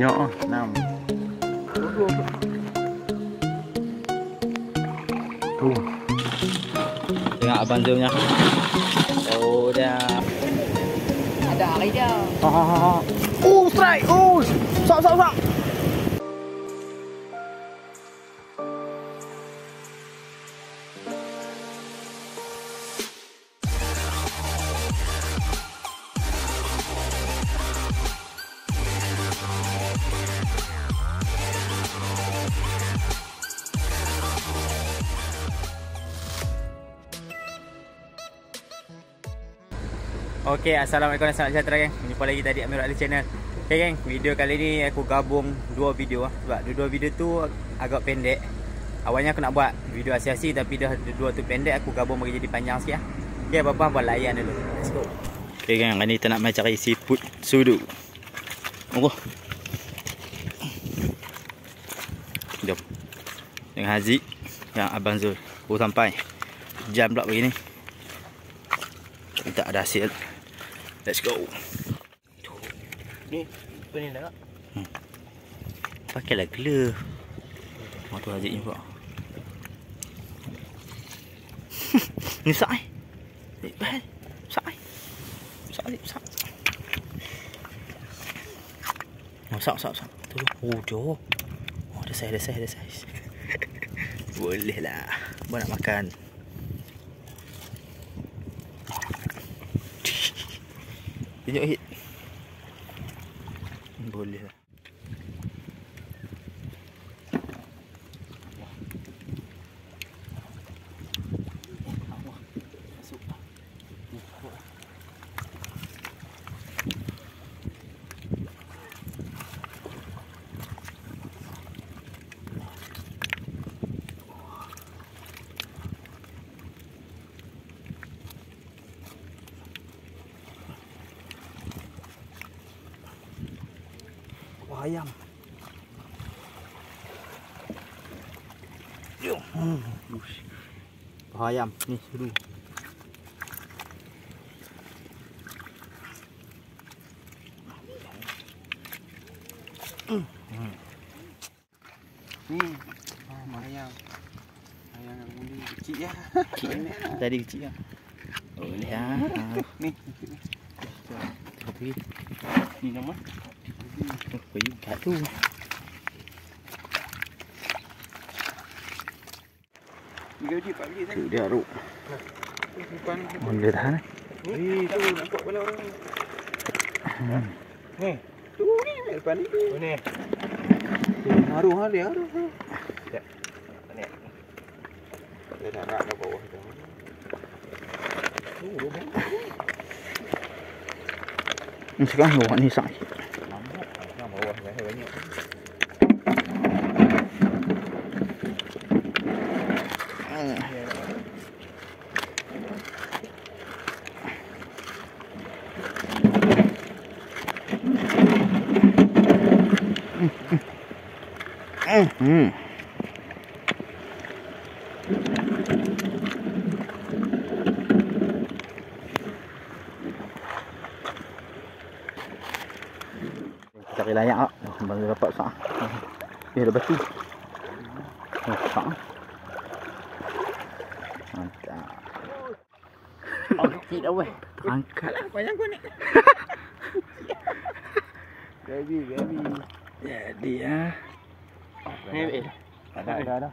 Banyak ah, 6. Tuh. Tengok abang zoomnya. Oh dah. Ada hari dia. Ha. Oh strike. Oh. Sok. Okey, assalamualaikum dan selamat sejahtera geng. Jumpa lagi tadi Amirul Ali channel. Okey geng, video kali ni aku gabung dua video sebab dua video tu agak pendek. Awalnya aku nak buat video asi-asi tapi dah dua tu pendek, aku gabung bagi jadi panjang sikit lah. Okey, apa-apa buat layan dulu. Let's go. Okey geng, hari ni kita nak main cari seafood sudu. Oh. Jom. Dengan Haziq yang Abang Zul. Baru sampai. Jam pula begini. Tak ada hasil. Let's go. Ni, apa ni nak? Pakailah glove. Tu Haziq ni pula. Ni sak eh. Sak eh. Sak. Oh, sak. Tu. Oh, jauh. Oh, ada saiz. Boleh lah. Abang nak makan. Tunjuk hit. Boleh lah. Ayam. Jom. Ayam ni seru. Ni, ayam. Ayam yang muli kecil ya. Tadi kecil lah. Boleh ah. Ni. Ni nama. Pergi kat tu. Tiga biji, 4 biji tadi. Tu dia ruk. Simpan. Boleh tahan. Ni, tu nampak kepala orang. Ni. Tu ni depan ni. Oh ni. Harum dia. Tak. Ni. Dia nak rak ke bawah tu. Ni sekarang awak ni sak. Nampak bawah dah banyak. Cari layak tak? Baru dapat sak. Ada batu. Sak. Mantap. Oh, kecil dah weh. Terangkat. Panjang kau ni. Baby. Jadi ya. Ni ada.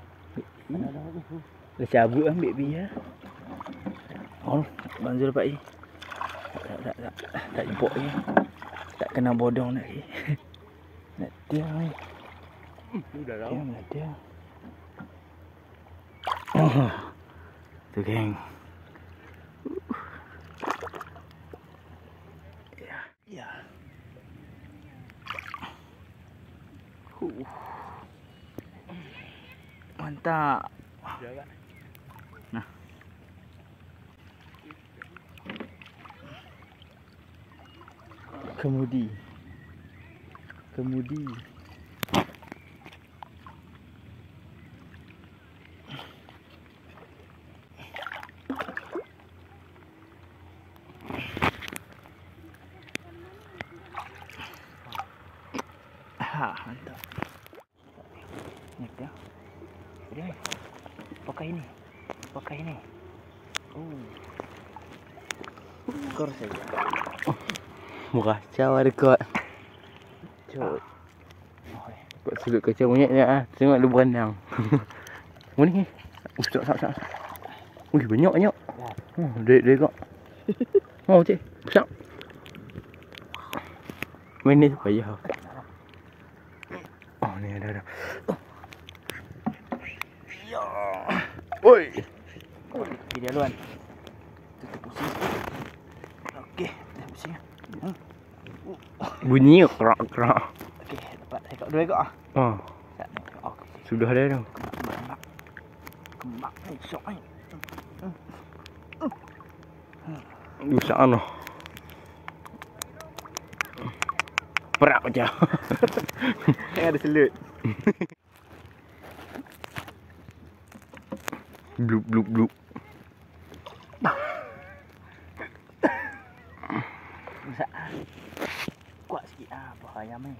Dah cabut ambil biar. Oh, Bang Zul dapat ni. Tak jemput ni. Tak kena bodong lagi. Nak dia ni. Dah dah. Nak dia. Oh. Tu geng. Ya. Mantap. Nah. Kemudi. Ha, mantap. Ni dia. Dia. Pakai ini. Oh. Kor saja. Murah kacau ada kot. Cuk. Buat sudut kacau monyet ni ah. Tengok dia berenang. Mana ni? Sak. Wih, banyak. Dia kok. Oh, cik. Besar. Main ni payah. Oh, ni ada. Ya. Oi. Dia luan. Tutup pusing. Okey, dah pusing. Bunyi kerak. Okey, dapat ekor 2 ekor ah. Oh, Okey. sudah ada tu. Kemak ni syok ni. Besar noh. Perak macam. Yang ada selut. Bluk. Masak. Kuat sikit ah, buah ayam ni.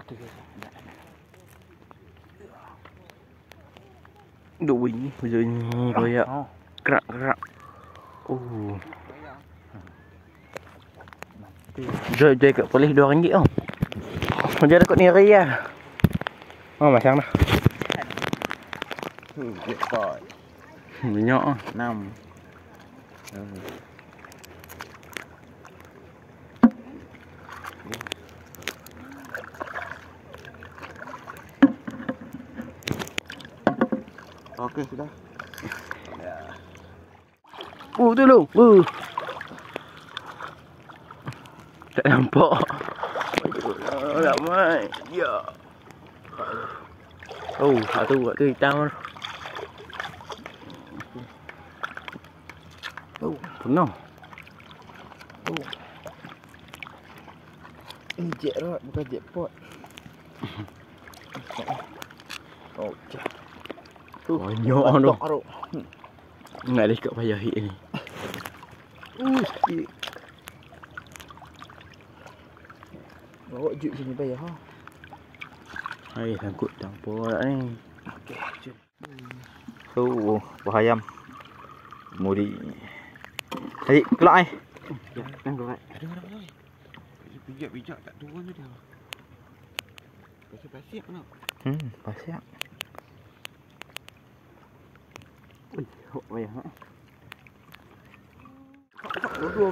Tu. Duk bunyi koyak. Oh. Kerak. Oh. Jual kat polis RM2 tau. Macam ada kot ni ria. Oh, masang dah. Jackpot. Banyak ah. 6. Okey, sudah. Tu lu. Tak nampak. Ramai. Ya. Oh, satu hitam. Oh, penuh. Oh. Ini jackpot bukan jackpot. Oh, banyak tu. Ingat dia kat payah hit ni. Sikit. Bawa juk sini payah ha. Hai, sangkut tampol tak ni. Okey, jom. Oh, buah ayam. Muri. Hai, keluar ai. Ya, keluar. Ada. Pijak tak turun tu dia. Pasal nak. Pasal. Ui, hok payah ha. Dua.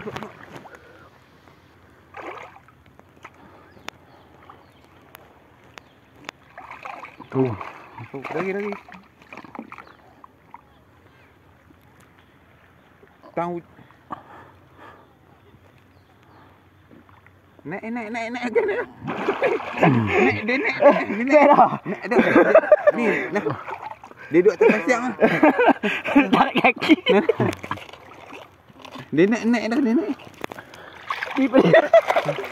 Tu. Lagi. Tahu. Naik agak naik. Naik dah. Ni, nah. Dia duduk atas pasir ah. Tarik kaki. Dia naik dah.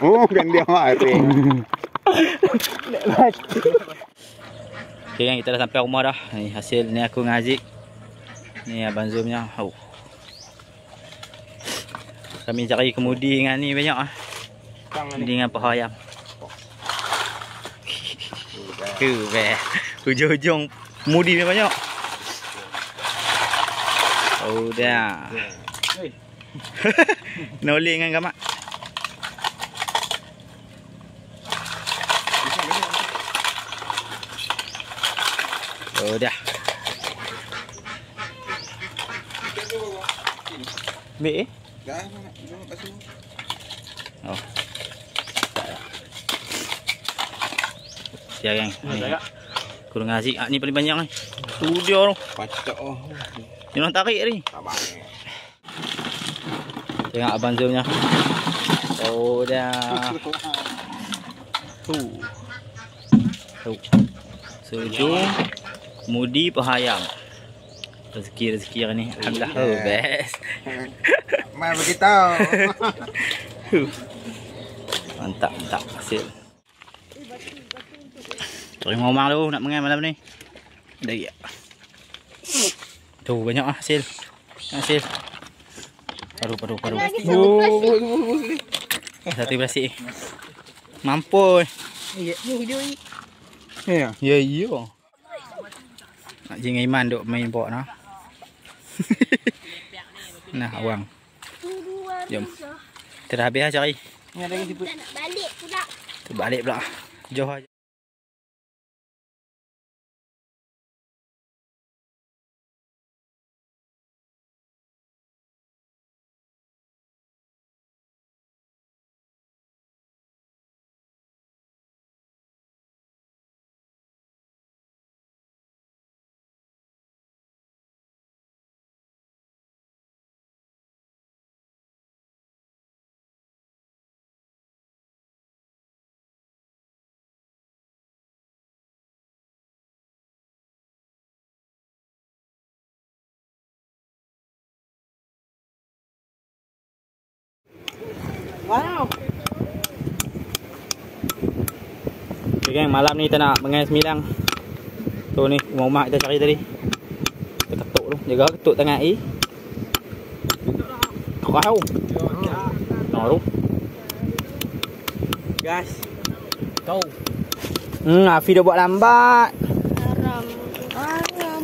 Oh, kan dia mari. Okay kan, kita dah sampai rumah dah. Ni hasil ni aku dengan Haziq. Ni abang Zoomnya. Oh. Kami cari kemudi dengan ni banyak ah. Dengan paha ayam. Hujung-hujung mudi ni banyak. Oh dah. Noleh dengan gamak. Oh dah. Ambil Dah, nak basuh. Oh. Siap gang. Kurang Haziq ni paling banyak ni. Tu dia tu. Pacak oh. Dia orang tarik ni. Sabar ni. Tengok abang Zoomnya. Oh dah. Tu. Sejung mudi pahayam. Rezeki hari ni. Alhamdulillah. Oh best. Mai beritahu. Mantap hasil. Terima omang dulu nak mengai malam ni. Dah ya. Tu banyak hasil. Paru. Oh, Satu plastik. Mampus. Ni hidup ni. Ya. Ya, ya. Nak jangan Iman duk main bawa nah. Nah, awang. Jom. Kita dah habis dah cari. Ni ada lagi siput. Nak balik pula. Tu balik pula. Jauh aja. Wow. Okay, geng, malam ni kita nak mengai sembilang. Tu ni rumah-rumah kita cari tadi. Kita ketuk tu, jaga ketuk tengah air. Kau. Nah tu. Guys. Kau. Afi dah buat lambat. Haram. Haram.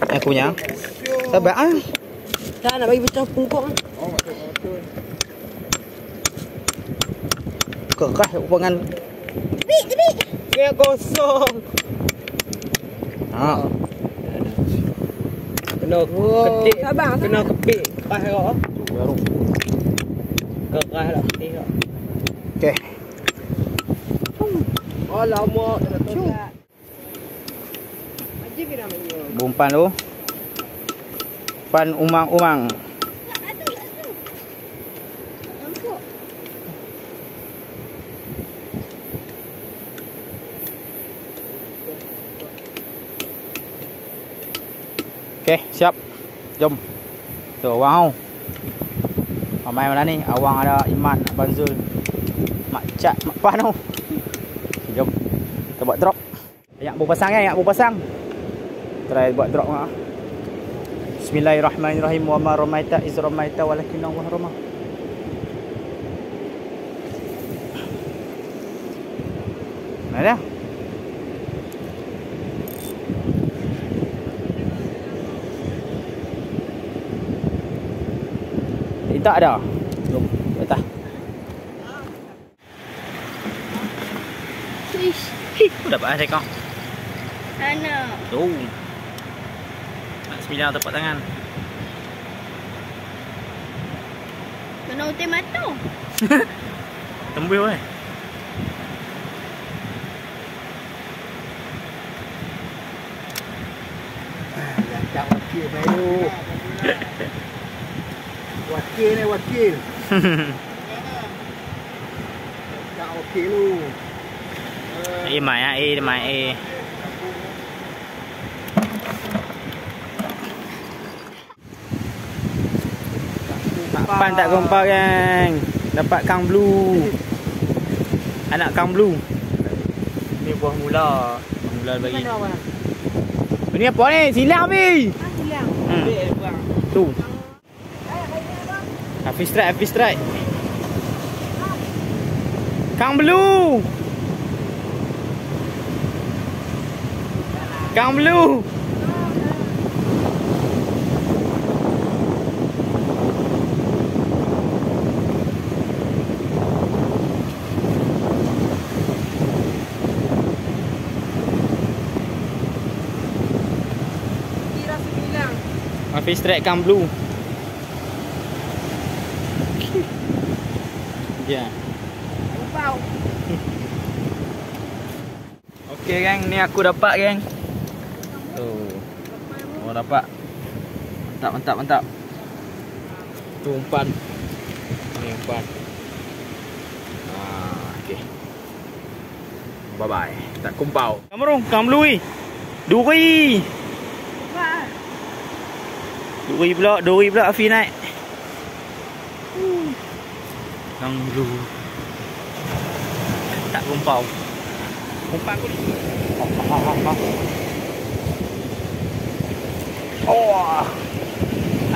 Aku punya. Sabar ah. Dah nak bagi pecah pungkuk. Kekah hubungan. Tepi. Dia kosong. Ha. Kena ketik. Sabar. Kena kepik. Keras kau. Baru. Keras lah ketik kau. Okey. Oh lama tak tolak. Aje kira mainnya. Bumpan tu. Pan umang-umang. Okey, siap. Jom. Tu awang tu. Ramai mana ni? Awang ada Iman, Abang Zul, Mak Cak, Mak Pan tu. Okay, jom. Kita buat drop. Ayat berpasang ayat berpasang. Try buat drop ah. Bismillahirrahmanirrahim. Wa ma ramaita iz ramaita walakin Allah rama. Mana? Tak ada. Jom, atas. Fish. Dapat ada kau. Sana. Tu. Nak sembilan tepat tangan. Kena utai mata. Tembus weh. Tak wakil baru. Wakil ni wakil. Tak wakil lu. Mai ah, mai. Pan tak gempar geng. Dapat kang blue. Anak kang blue. Ni buah mula. Buah mula bagi. Mana orang? Ini apa ni? Silang ni. Silang. Tu. Hafiz strike. Kang blue. Kang blue. Kira 9. Hafiz strike kang blue. Ya. Upau. Okey geng, ni aku dapat geng. Tuh. Oh dapat. Mantap. Tu umpan. Ni umpan. Okey. Bye bye. Tak kumpau. Kamerung, kang blue ni. Duri pula Afi naik. Kang blue. Tak kumpau. Umpan aku ni. Oh.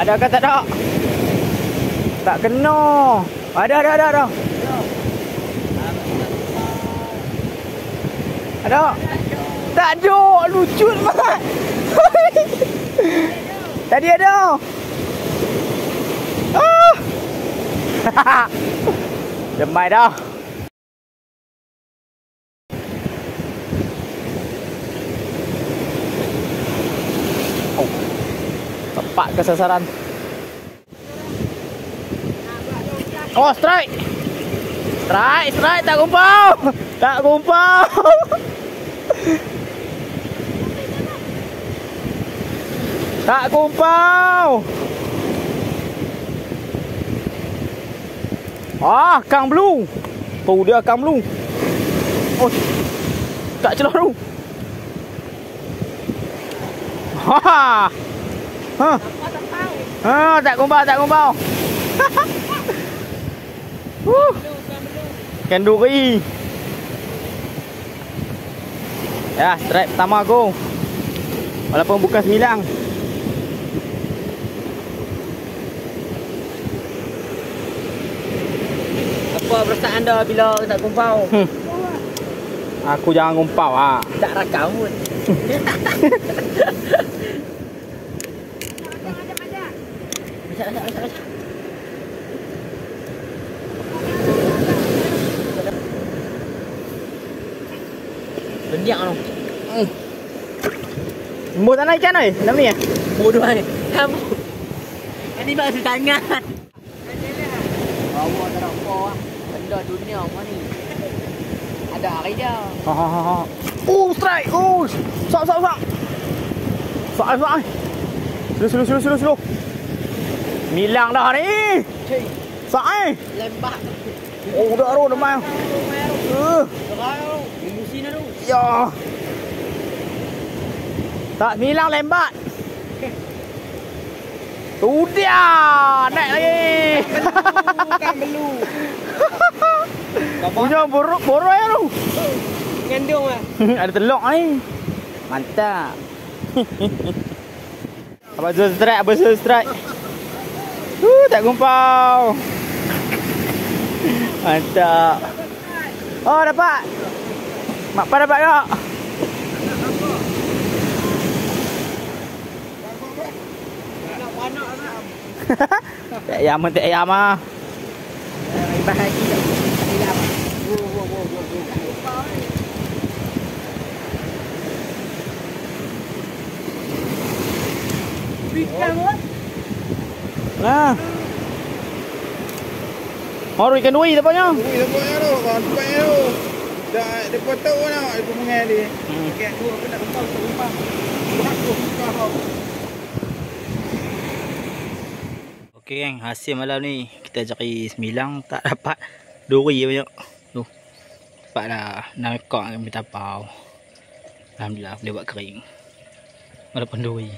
Ada ke tak ada? Tak kena. Ada. Ada? Tak ada. Lucu banget. Tadi ada. Demai dah. Oh. Tepat ke sasaran. Oh, strike. Strike, tak gumpau. Tak gumpau. Tak gumpau. Ah, kang blue. Tu dia kang blue. Oh. Tak celah tu. Ha. Ha. Ha, tak gumpau. Kenduri. Ya, strike pertama go. Walaupun bukan 9. Apa perasaan anda bila tak gumpau? Aku jangan gumpau ah. Tak rakam pun. Macam. Bendiak tu. Mu tak naik ikan oi? Dalam ni ah. Bodoh ni. Kamu. Ini basuh tangan. Bawa tak ada apa ah. Benda dunia apa ni? Ada hari dia. Ha. Strike. Sak. Sak. Slow. Milang dah ni. Sak Lembak. Oh, dah ro demai. Limusin tu. Ya. Tak milang lembat. Tu dia. Naik lagi. Bukan belu. Punya borok ya tu. Ngandung ah. Ada telok ni. Mantap. Abang strike. Tak gumpau. Mantap. Oh, dapat. Mak pa dapat tak? Tak ayam ah. Bahagi tak. Hilang. Nah. Mau ikan dui dapatnya. Ui, tempatnya tu, kawan tempatnya tu. Dah, dia tahu nak, dia mengai dia. Okey, aku nak gumpau, Okey geng, hasil malam ni kita cari semilang tak dapat duri banyak. Tu. Dapat dah 6 ekor kami tapau. Alhamdulillah boleh buat kering. Walaupun duri.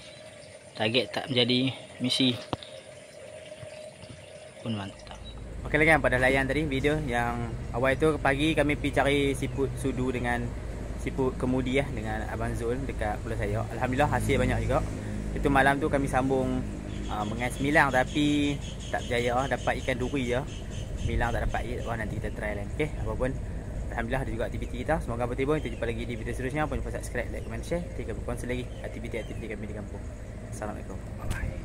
Target tak menjadi misi. Pun mantap. Okey lagi kan pada layan tadi video yang awal tu pagi kami pergi cari siput sudu dengan siput kemudi dengan Abang Zul dekat Pulau Sayok. Alhamdulillah hasil banyak juga. Itu malam tu kami sambung mengais semilang tapi tak berjaya dapat ikan duri je. Semilang tak dapat je. Nanti kita try lain. Okey, apapun alhamdulillah ada juga aktiviti kita. Semoga bertimbul. Kita jumpa lagi di video seterusnya. Jangan lupa subscribe, like, comment, share. Kita berkongsi lagi aktiviti-aktiviti kami di kampung. Assalamualaikum. Bye bye.